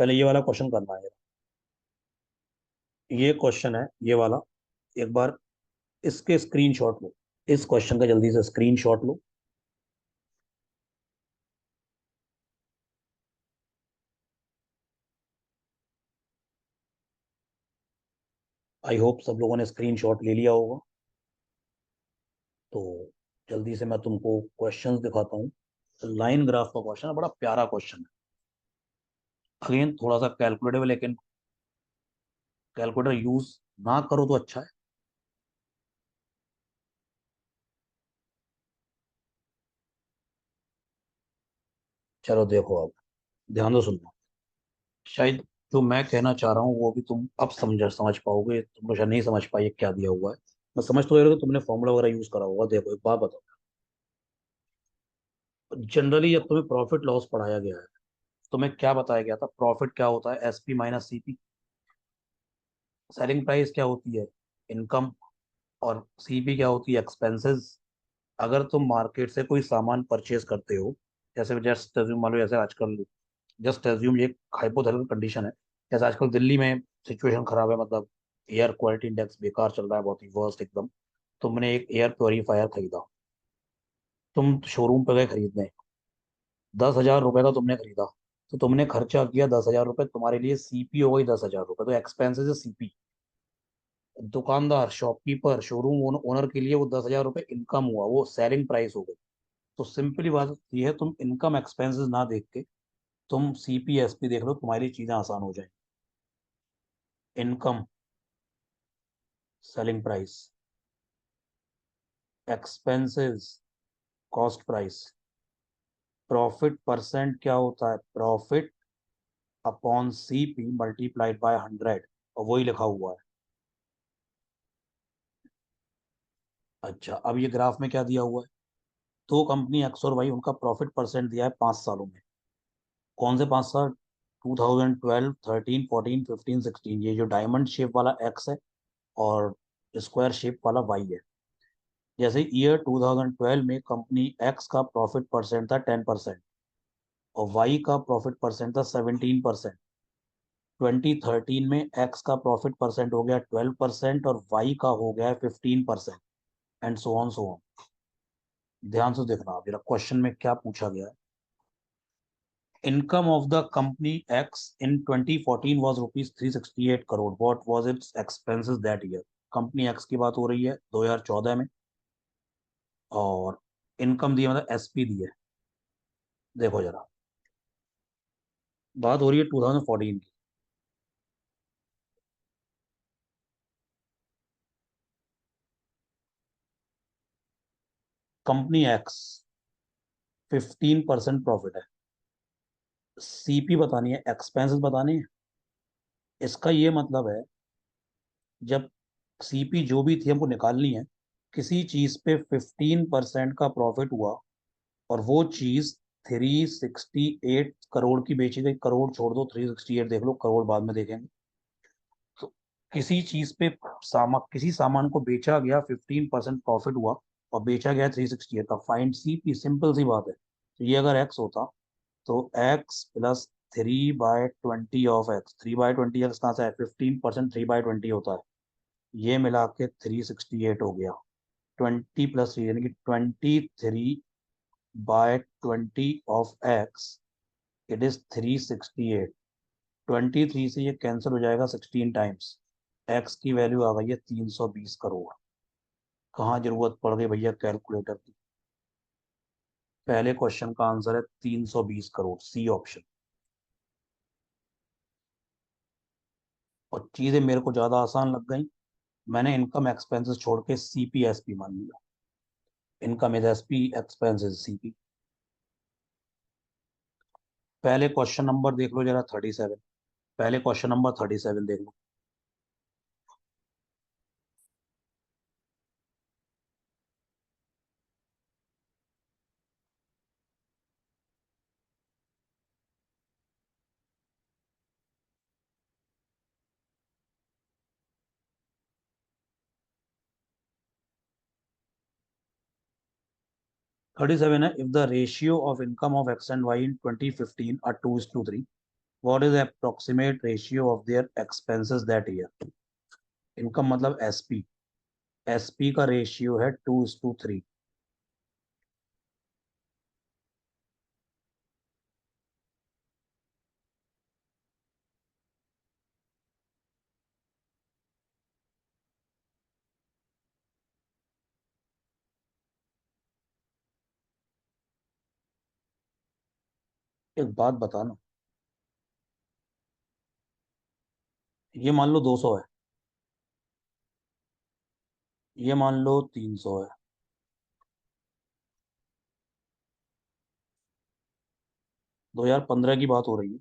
पहले ये वाला क्वेश्चन करना है। ये क्वेश्चन है ये वाला। एक बार इसके स्क्रीनशॉट लो। इस क्वेश्चन का जल्दी से स्क्रीनशॉट लो। आई होप सब लोगों ने स्क्रीनशॉट ले लिया होगा। तो जल्दी से मैं तुमको क्वेश्चंस दिखाता हूँ। लाइन ग्राफ का क्वेश्चन है, बड़ा प्यारा क्वेश्चन है। अगेन थोड़ा सा कैलकुलेटिव, लेकिन कैलकुलेटर यूज ना करो तो अच्छा है। चलो देखो, अब ध्यान दो, सुनना। शायद जो मैं कहना चाह रहा हूँ वो भी तुम अब समझ समझ पाओगे। तुम लोग शायद नहीं समझ पाए क्या दिया हुआ है। मैं समझ तो रहे हो कि तुमने फॉर्मूला वगैरह यूज करा होगा। देखो एक बात बताओ। जनरली जब तुम्हें प्रॉफिट लॉस पढ़ाया गया है, तुम्हें क्या बताया गया था? प्रॉफिट क्या होता है? SP minus CP. Selling price क्या होती है? इनकम। और सीपी क्या होती है? एक्सपेंसेस। अगर तुम मार्केट से कोई सामान परचेज करते हो, जैसे जस्ट एज्यूम मान लो, जैसे आजकल, जस्ट एज्यूम, ये हाइपोथेटिकल कंडीशन है, जैसे आजकल दिल्ली में सिचुएशन खराब है, मतलब एयर क्वालिटी इंडेक्स बेकार चल रहा है, बहुत ही वर्स्ट एकदम। तुमने एक एयर प्योरीफायर खरीदा। तुम शोरूम पे गए खरीदने, 10,000 रुपए का तुमने खरीदा। तो तुमने खर्चा किया 10,000 रुपए, तुम्हारे लिए सीपी हो गई 10,000 रुपए, तो एक्सपेंसेस है सीपी। दुकानदार, शॉपकीपर, शोरूम ओनर के लिए वो 10,000 रुपए इनकम हुआ, वो सेलिंग प्राइस हो गई। तो सिंपली बात ये है, तुम इनकम एक्सपेंसेस ना देख के तुम सीपी एसपी देख लो, तुम्हारी लिए चीजें आसान हो जाए। Income, selling price, expenses, cost price, profit percent क्या होता है? Profit upon CP multiplied by 100, और वही लिखा हुआ है। अच्छा, अब ये ग्राफ में क्या दिया हुआ है? दो कंपनी एक्स और वाई, उनका प्रॉफिट परसेंट दिया है 5 सालों में। कौन से 5 साल? 2012, 13, 14, 15, 16। ये जो डायमंड शेप वाला एक्स है और स्क्वायर शेप वाला वाई है। जैसे ईयर 2012 में कंपनी एक्स का प्रॉफिट परसेंट था 10%, और वाई का प्रॉफिट परसेंट था 17%। 2013 में एक्स का प्रॉफिट परसेंट हो गया 12% और वाई का हो गया 15%, and so on so on. ध्यान से देखना आप जरा, क्वेश्चन में क्या पूछा गया है। Income of the company x in 2014 was rupees 368 crore. What was it's expenses that year? Company x की बात हो रही है 2014 में, और इनकम दी है, मतलब एसपी दी है। देखो जरा, बात हो रही है 2014 की। कंपनी एक्स 15% प्रॉफिट है। सीपी बतानी है, एक्सपेंसेस बतानी है। इसका ये मतलब है, जब सीपी जो भी थी हमको निकालनी है, किसी चीज पे 15% का प्रॉफिट हुआ, और वो चीज 368 करोड़ की बेची गई। करोड़ छोड़ दो, 368 देख लो, करोड़ बाद में देखेंगे। तो किसी चीज पे किसी सामान को बेचा गया, 15% प्रॉफिट हुआ, और बेचा गया 368 का। फाइंड सीपी, सिंपल सी बात है। तो ये अगर एक्स होता, तो x plus 3/20 of x. 3/20 x कहाँ से है? 15%, 3/20 होता है। ये मिला के 368 हो गया। 20 + 3 यानी कि 23/20 ऑफ एक्स, इट इज 368। 23 से ये कैंसिल हो जाएगा 16 टाइम्स। एक्स की वैल्यू आ गई है 320 करोड़। कहाँ जरूरत पड़ गई भैया कैलकुलेटर की? पहले क्वेश्चन का आंसर है 320 करोड़, सी ऑप्शन। और चीजें मेरे को ज्यादा आसान लग गई। मैंने इनकम एक्सपेंसेस छोड़ के सीपीएसपी मान लिया। Income is SP, expenses CP. पहले क्वेश्चन नंबर देख लो जरा, 37। पहले क्वेश्चन नंबर 37 देख लो। 37 है, if the ratio of income of X and Y in 2015 are 2:3, what is approximate ratio of their expenses that year. Income मतलब एसपी, एसपी का ratio है 2:3। एक बात बताना, ये मान लो 200 है, ये मान लो 300 है, 2015 की बात हो रही है,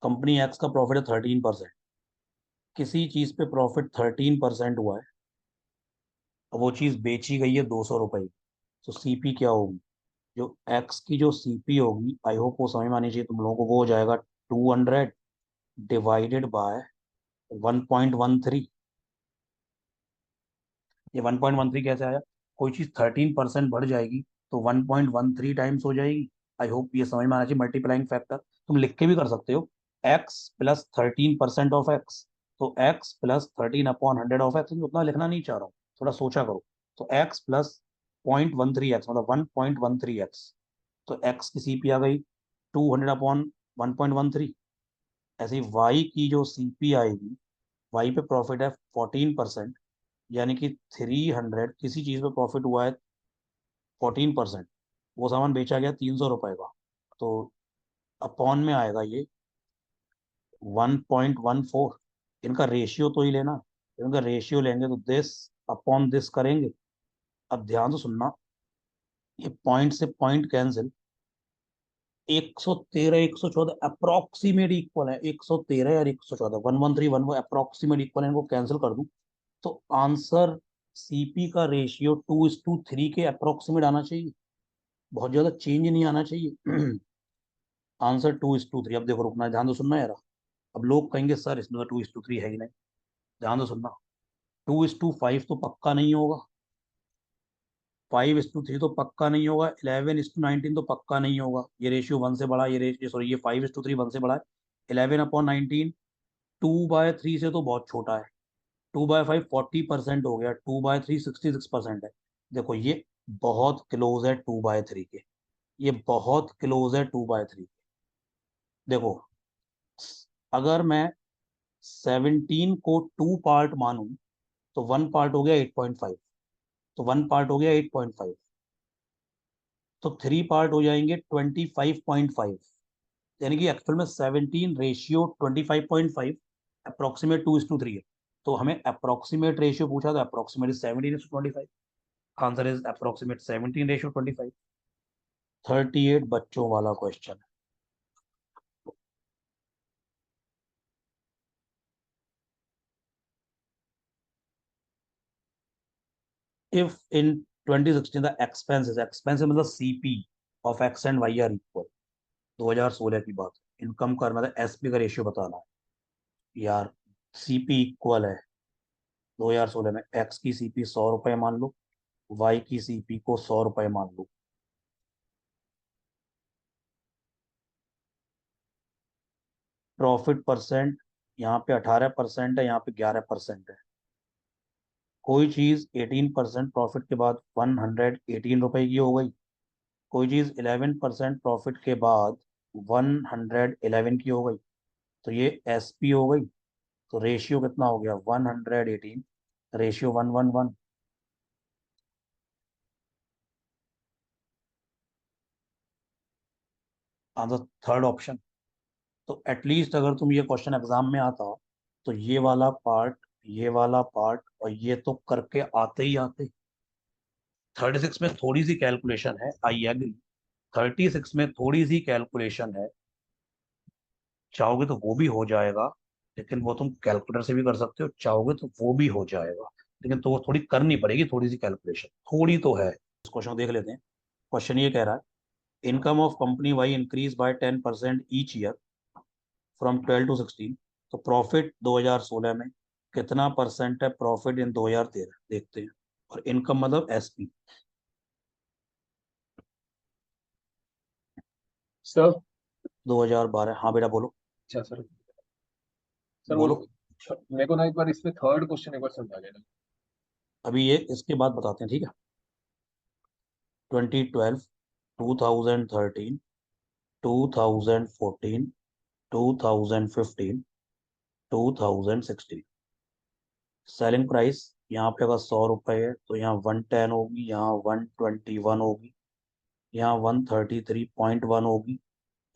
कंपनी एक्स का प्रॉफिट है 13%। किसी चीज पे प्रॉफिट 13% हुआ है, अब वो चीज बेची गई है 200 रुपए की, तो सीपी क्या होगी, जो एक्स की जो सीपी होगी, आई होप वो समझ में आनी चाहिए तुम लोगों को, वो हो जाएगा 200 डिवाइडेड बाय 1.13। ये 1.13 कैसे आया, कोई चीज 13% बढ़ जाएगी तो 1.13 टाइम्स हो जाएगी। आई होप ये समझ में आना चाहिए, मल्टीप्लाइंग फैक्टर तुम लिख के भी कर सकते हो, एक्स प्लस 13% ऑफ एक्स, तो एक्स प्लस 13/100 ऑफ एक्स, उतना लिखना नहीं चाह रहा हूँ, थोड़ा सोचा करो। तो एक्स प्लस 0.13 एक्स मतलब 1.13 एक्स, तो एक्स की सीपी आ गई 200/1.13। ऐसे ही वाई की जो सीपी आएगी, वाई पे प्रॉफिट है 14%, यानी कि 300, किसी चीज पे प्रॉफिट हुआ है 14%, वो सामान बेचा गया 300 रुपए का, तो अपॉन में आएगा ये 1.14। इनका रेशियो तो ही लेना, इनका रेशियो लेंगे तो दिस अपॉन दिस करेंगे। अब ध्यान से सुनना, ये पॉइंट से पॉइंट कैंसिल, 113 114 अप्रोक्सीमेट इक्वल है, 113 और 114, 113 1 अप्रोक्सीमेट इक्वल है, इनको कैंसिल कर दूं तो आंसर सीपी का रेशियो 2:3 के अप्रोक्सीमेट आना चाहिए, बहुत ज्यादा चेंज नहीं आना चाहिए। आंसर 2:3। अब देखो, रुकना, ध्यान से सुनना यार। अब लोग कहेंगे सर इसमें तो 2:3 है ही नहीं, ध्यान से सुनना। 2:5 तो पक्का नहीं होगा, 5:3 तो पक्का नहीं होगा, 11:19 तो पक्का नहीं होगा, ये रेशियो 1 से बड़ा, ये रेशियो सॉरी ये 5:3 1 से बड़ा है। 11/19 2/3 से तो बहुत छोटा है, 2/5 40% हो गया, 2/3 66% है। देखो ये बहुत क्लोज है 2/3 के, ये बहुत क्लोज है 2/3 के। देखो, अगर मैं 17 को 2 पार्ट मानूं तो 1 पार्ट हो गया 8.5, तो 1 पार्ट हो गया 8.5, तो 3 पार्ट हो जाएंगे 25.5, यानी कि एक्चुअल में 17:25 अप्रोक्सीमेट 2:3 है। तो हमें अप्रोक्सीमेट रेशियो पूछा, तो अप्रोक्सीमेट 17:25, आंसर इज अप्रोक्सीमेट 17:25। 38 बच्चों वाला question. If in 2016 the expenses, expenses मतलब CP of X and Y are equal, 2016 की बात, इनकम का मतलब एसपी का रेशियो बताना है यार। सीपी इक्वल है 2016 में, एक्स की सीपी 100 रुपए मान लो, वाई की सीपी को 100 रुपए मान लो। प्रॉफिट परसेंट, यहाँ पे 18% है, यहाँ पे 11% है। कोई चीज 18% प्रॉफिट के बाद 118 रुपए की हो गई, कोई चीज 11% प्रॉफिट के बाद 111 की हो गई, तो ये एसपी हो गई। तो रेशियो कितना हो गया, 118 रेशियो 111। Answer third option. तो एटलीस्ट अगर तुम ये क्वेश्चन एग्जाम में आता तो ये वाला पार्ट, ये वाला पार्ट और ये तो करके आते ही आते। 36 में थोड़ी सी कैलकुलेशन है, आई एग्री, 36 में थोड़ी सी कैलकुलेशन है, चाहोगे तो वो भी हो जाएगा, लेकिन वो तुम कैलकुलेटर से भी कर सकते हो, चाहोगे तो वो भी हो जाएगा, लेकिन तो वो थोड़ी करनी पड़ेगी, थोड़ी सी कैलकुलेशन थोड़ी तो है। इस क्वेश्चन को देख लेते हैं। क्वेश्चन ये कह रहा है, income of company Y increase by 10% each year from 12 to 16, तो प्रॉफिट 2016 में कितना परसेंट है, प्रॉफिट इन 2013 देखते हैं। और इनकम मतलब एसपी। सर 2012। हाँ बेटा बोलो। अच्छा सर। सर वो बोलो। मेरे को ना एक बार इस पे थर्ड क्वेश्चन एक बार समझा देना। अभी ये इसके बाद बताते हैं, ठीक है। 2012, 2013, 2014, 2015, 2016। सेलिंग प्राइस यहाँ पे अगर 100 रुपए है तो यहाँ 110 होगी, यहाँ 121 होगी, यहाँ 133.1 होगी,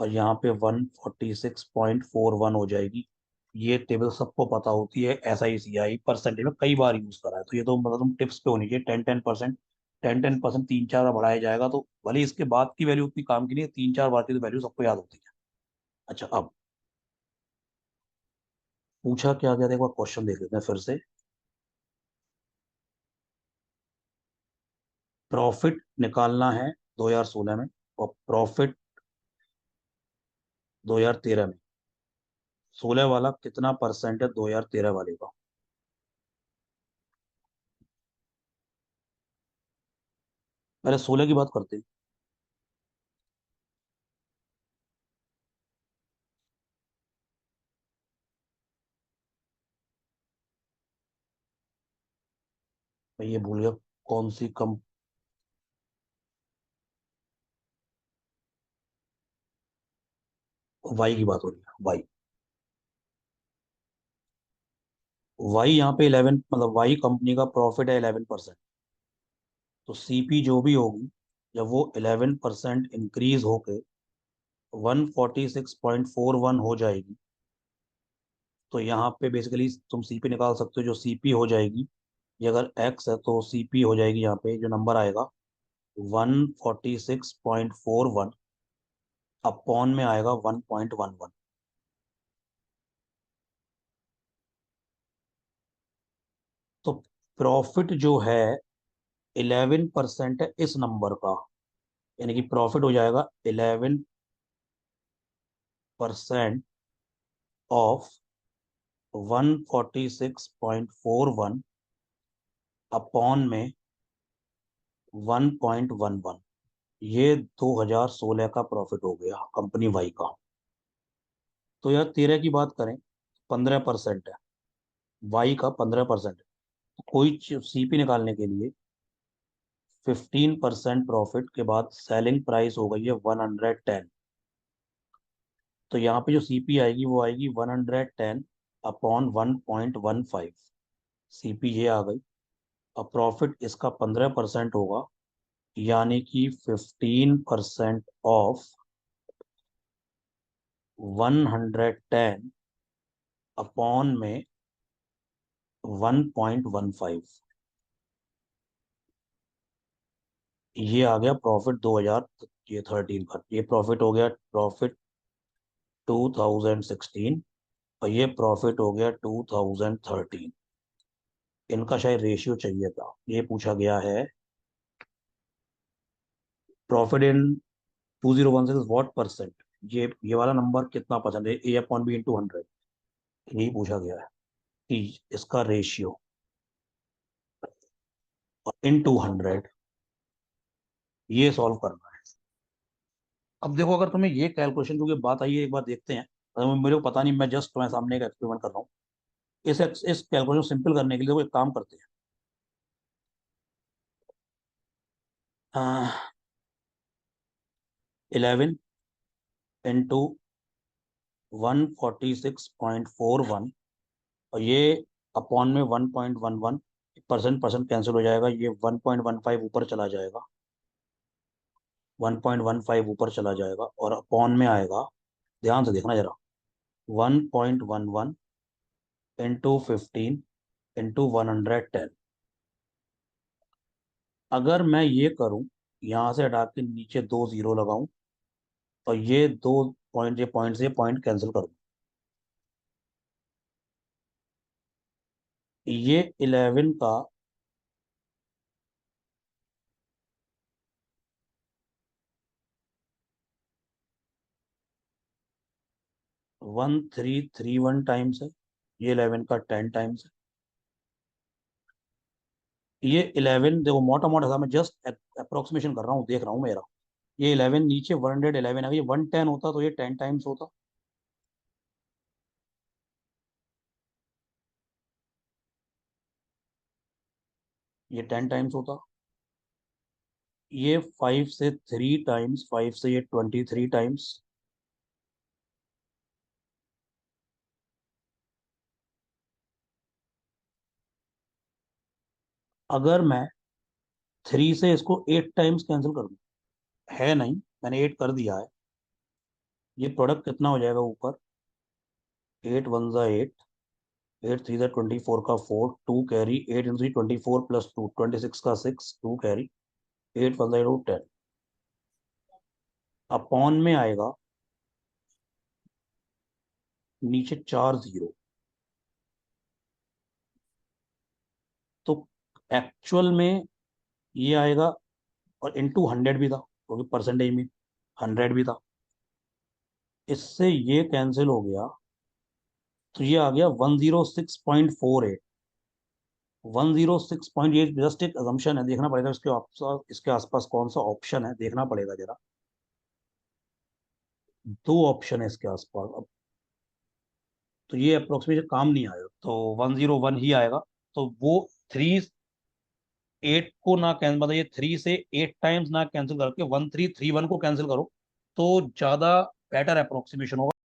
और यहाँ पे 146.41 हो जाएगी। ये टेबल सबको पता होती है, SICI परसेंटेज में कई बार यूज करा है, तो ये तो मतलब तुम टिप्स पे होनी चाहिए। 10-10%, 10-10% 3-4 बार बढ़ाया जाएगा तो भले इसके बाद की वैल्यू उतनी काम की नहीं है, 3-4 बार की तो वैल्यू सबको याद होती है। अच्छा, अब पूछा क्या गया था, एक बार क्वेश्चन देख लेते हैं फिर से। प्रॉफिट निकालना है 2016 में, और प्रॉफिट 2013 में। 16 वाला कितना परसेंट है 2013 वाले का? पहले 16 की बात करते हैं। मैं ये भूल गया कौन सी कम। वाई की बात हो रही है, वाई। वाई यहाँ पे 11, मतलब वाई कंपनी का प्रॉफिट है 11%। तो सीपी जो भी होगी, जब वो 11% इंक्रीज होके 146.41 हो जाएगी, तो यहाँ पे बेसिकली तुम सीपी निकाल सकते हो। जो सीपी हो जाएगी, ये अगर एक्स है तो सीपी हो जाएगी, यहाँ पे जो नंबर आएगा 146.41 अपॉन में आएगा 1.11। तो प्रॉफिट जो है 11% है इस नंबर का, यानी कि प्रॉफिट हो जाएगा 11% ऑफ 146.41 अपॉन में 1.11। ये 2016 का प्रॉफिट हो गया कंपनी वाई का। तो यार 13 की बात करें, 15% है, वाई का 15% है। तो कोई सीपी निकालने के लिए 15% प्रॉफिट के बाद सेलिंग प्राइस हो गई है 110। तो यहाँ पे जो सीपी आएगी वो आएगी 110 अपॉन 1.15। सीपी ये आ गई। अब प्रॉफिट इसका 15% होगा, यानी कि 15% ऑफ 110 अपॉन में 1.15। ये आ गया प्रॉफिट 2013 का। ये प्रॉफिट हो गया, प्रॉफिट 2016, और ये प्रॉफिट हो गया 2013। इनका शायद रेशियो चाहिए था, ये पूछा गया है। प्रॉफिट इन 2016 व्हाट परसेंट, ये वाला नंबर कितना परसेंट है, A/B × 100, यही पूछा गया है कि इसका रेशियो, और इन 200 ये सॉल्व करना है। अब देखो, अगर तुम्हें ये कैलकुलेशन, क्योंकि बात आई है, एक बार देखते हैं। मेरे को पता नहीं, मैं जस्ट तुम्हारे सामने एक एक्सपेरिमेंट कर रहा हूँ। इस कैलकुलेशन सिंपल करने के लिए देखो एक काम करते हैं। 11 × 146.41, और ये अपॉन में 1.11। परसेंट परसेंट कैंसिल हो जाएगा, ये 1.15 ऊपर चला जाएगा, 1.15 ऊपर चला जाएगा, और अपॉन में आएगा, ध्यान से देखना जरा, 1.11 × 15 × 110। अगर मैं ये करूं, यहां से हटा के नीचे 2 जीरो लगाऊं, और ये 2 पॉइंट, ये पॉइंट से पॉइंट कैंसिल कर दूं, ये 11 का 1331 टाइम्स है, ये 11 का 10 टाइम्स है। ये 11, देखो मोटा मोटा सा मैं जस्ट अप्रोक्सीमेशन कर रहा हूँ, देख रहा हूँ मेरा, ये 11 नीचे 111, अगर ये 110 होता तो ये 10 टाइम्स होता। ये 10 टाइम्स होता। ये 5 से 3 टाइम्स, 5 से ये 23 टाइम्स। अगर मैं 3 से इसको 8 टाइम्स कैंसिल कर दूं, है नहीं, मैंने 8 कर दिया है, ये प्रोडक्ट कितना हो जाएगा ऊपर? 8 1 8, 8 3 24 का 4, 2 कैरी, 8 3 24 प्लस 2 26 का 6, 2 कैरी, 8 1 10, अपॉन में आएगा नीचे 4 0। तो एक्चुअल में ये आएगा, और इंटू 100 भी था क्योंकि परसेंटेज में 100 भी था, इससे ये कैंसिल हो गया। तो ये आ गया 106.48। 106 ये जस्ट एक अजम्पशन है, देखना पड़ेगा इसके आसपास कौन सा ऑप्शन है, देखना पड़ेगा जरा। दो ऑप्शन है इसके आसपास अब, तो ये अप्रोक्सीमेट काम नहीं आएगा, तो 101 ही आएगा। तो वो 3 8 को ना कैंसिल, मतलब ये 3 से 8 टाइम्स ना कैंसिल करके 1331 को कैंसिल करो, तो ज्यादा बेटर अप्रोक्सीमेशन होगा।